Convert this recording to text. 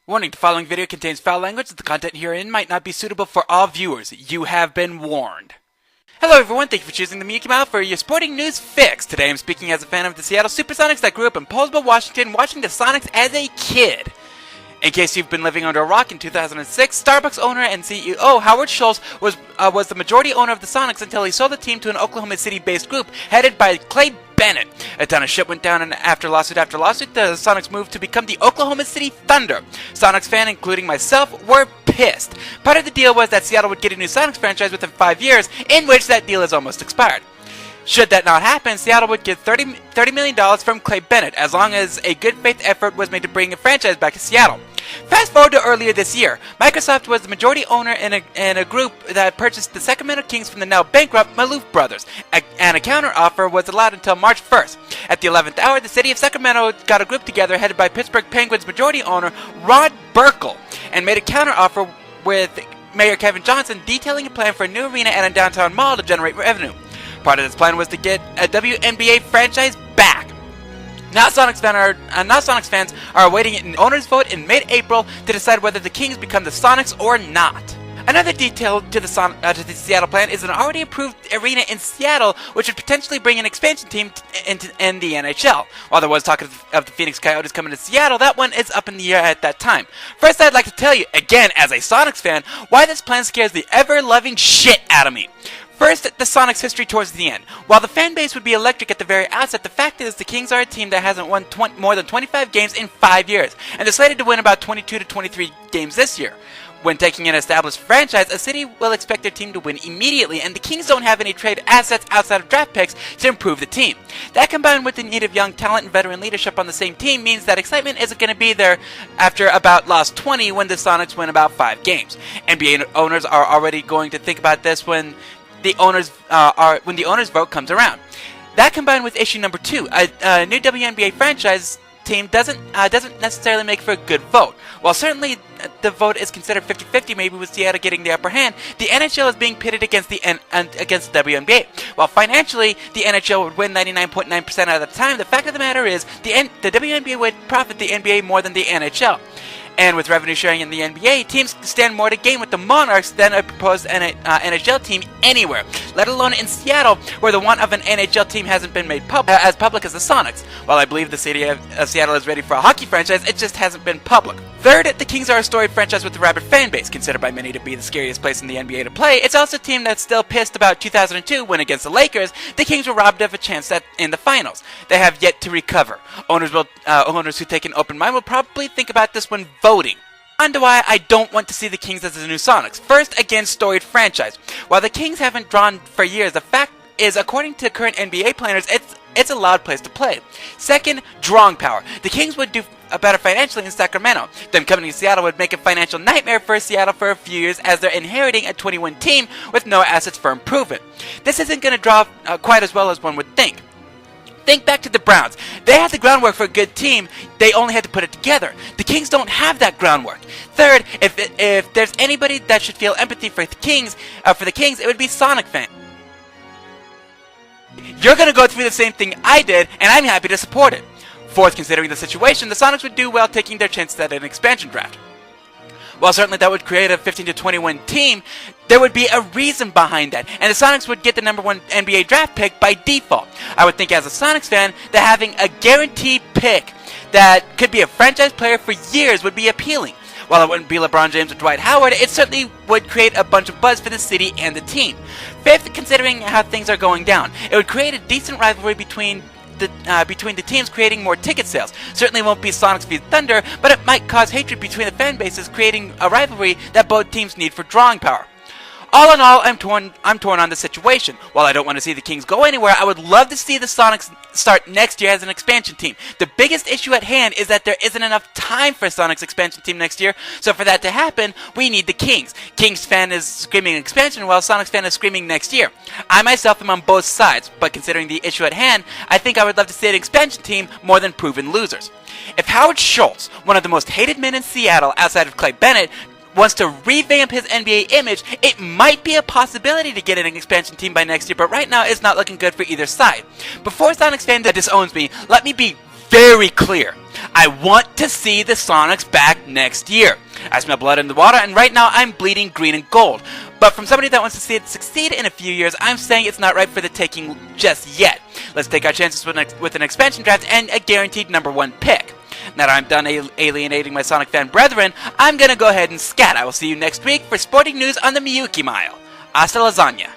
Warning, the following video contains foul language. The content herein might not be suitable for all viewers. You have been warned. Hello everyone, thank you for choosing the Miyuki Mile for your sporting news fix. Today I'm speaking as a fan of the Seattle SuperSonics that grew up in Poulsbo, Washington, watching the Sonics as a kid. In case you've been living under a rock, in 2006, Starbucks owner and CEO Howard Schultz was the majority owner of the Sonics until he sold the team to an Oklahoma City-based group headed by Clay Bennett. A ton of shit went down, and after lawsuit, the Sonics moved to become the Oklahoma City Thunder. Sonics fans, including myself, were pissed. Part of the deal was that Seattle would get a new Sonics franchise within 5 years, in which that deal is almost expired. Should that not happen, Seattle would get $30 million from Clay Bennett, as long as a good faith effort was made to bring a franchise back to Seattle. Fast forward to earlier this year, Microsoft was the majority owner in a group that purchased the Sacramento Kings from the now bankrupt Maloof brothers, and a counteroffer was allowed until March 1st. At the 11th hour, the city of Sacramento got a group together headed by Pittsburgh Penguins majority owner Rod Burkle, and made a counteroffer with Mayor Kevin Johnson detailing a plan for a new arena and a downtown mall to generate revenue. Part of this plan was to get a WNBA franchise back. Now Sonics fans are awaiting an owner's vote in mid-April to decide whether the Kings become the Sonics or not. Another detail to the Seattle plan is an already approved arena in Seattle, which would potentially bring an expansion team in the NHL. While there was talk of the Phoenix Coyotes coming to Seattle, that one is up in the air at that time. First, I'd like to tell you, again as a Sonics fan, why this plan scares the ever-loving shit out of me. First, the Sonics' history towards the end. While the fan base would be electric at the very outset, the fact is the Kings are a team that hasn't won more than 25 games in 5 years, and they're slated to win about 22 to 23 games this year. When taking an established franchise, a city will expect their team to win immediately, and the Kings don't have any trade assets outside of draft picks to improve the team. That, combined with the need of young talent and veteran leadership on the same team, means that excitement isn't going to be there after about loss 20 when the Sonics win about 5 games. NBA owners are already going to think about this when the owners vote comes around. That, combined with issue number 2, a new WNBA franchise team doesn't necessarily make for a good vote. While certainly the vote is considered 50-50, maybe with Seattle getting the upper hand, the NHL is being pitted against the WNBA. While financially the NHL would win 99.9% of the time, the fact of the matter is the WNBA would profit the NBA more than the NHL. And with revenue sharing in the NBA, teams stand more to gain with the Monarchs than a proposed NHL team anywhere, let alone in Seattle, where the want of an NHL team hasn't been made as public as the Sonics. While I believe the city of Seattle is ready for a hockey franchise, it just hasn't been public. Third, the Kings are a storied franchise with a rabid fan base, considered by many to be the scariest place in the NBA to play. It's also a team that's still pissed about 2002 when against the Lakers, the Kings were robbed of a chance in the finals. They have yet to recover. Owners who take an open mind will probably think about this when voting. On to why I don't want to see the Kings as the new Sonics. First, again, storied franchise. While the Kings haven't drawn for years, the fact is, according to current NBA planners, it's a loud place to play. Second, drawing power. The Kings would do better financially in Sacramento. Them coming to Seattle would make a financial nightmare for Seattle for a few years, as they're inheriting a 21 team with no assets for improvement. This isn't going to draw quite as well as one would think. Think back to the Browns. They had the groundwork for a good team, they only had to put it together. The Kings don't have that groundwork. Third, if there's anybody that should feel empathy for the Kings, it would be Sonic fans. You're going to go through the same thing I did, and I'm happy to support it. Fourth, considering the situation, the Sonics would do well taking their chances at an expansion draft. While certainly that would create a 15 to 21 team, there would be a reason behind that, and the Sonics would get the number 1 NBA draft pick by default. I would think as a Sonics fan that having a guaranteed pick that could be a franchise player for years would be appealing. While it wouldn't be LeBron James or Dwight Howard, it certainly would create a bunch of buzz for the city and the team. Fifth, considering how things are going down, it would create a decent rivalry between the teams, creating more ticket sales. Certainly won't be Sonics v Thunder, but it might cause hatred between the fan bases, creating a rivalry that both teams need for drawing power. All in all, I'm torn on the situation. While I don't want to see the Kings go anywhere, I would love to see the Sonics start next year as an expansion team. The biggest issue at hand is that there isn't enough time for Sonics expansion team next year, so for that to happen, we need the Kings. Kings fan is screaming expansion, while Sonics fan is screaming next year. I myself am on both sides, but considering the issue at hand, I think I would love to see an expansion team more than proven losers. If Howard Schultz, one of the most hated men in Seattle outside of Clay Bennett, wants to revamp his NBA image, it might be a possibility to get an expansion team by next year, but right now it's not looking good for either side. Before Sonics fan that disowns me, let me be very clear. I want to see the Sonics back next year. I smell blood in the water, and right now I'm bleeding green and gold. But from somebody that wants to see it succeed in a few years, I'm saying it's not right for the taking just yet. Let's take our chances with an expansion draft and a guaranteed #1 pick. Now that I'm done alienating my Sonic fan brethren, I'm gonna go ahead and scat. I will see you next week for sporting news on the Miyuki Mile. Hasta lasagna.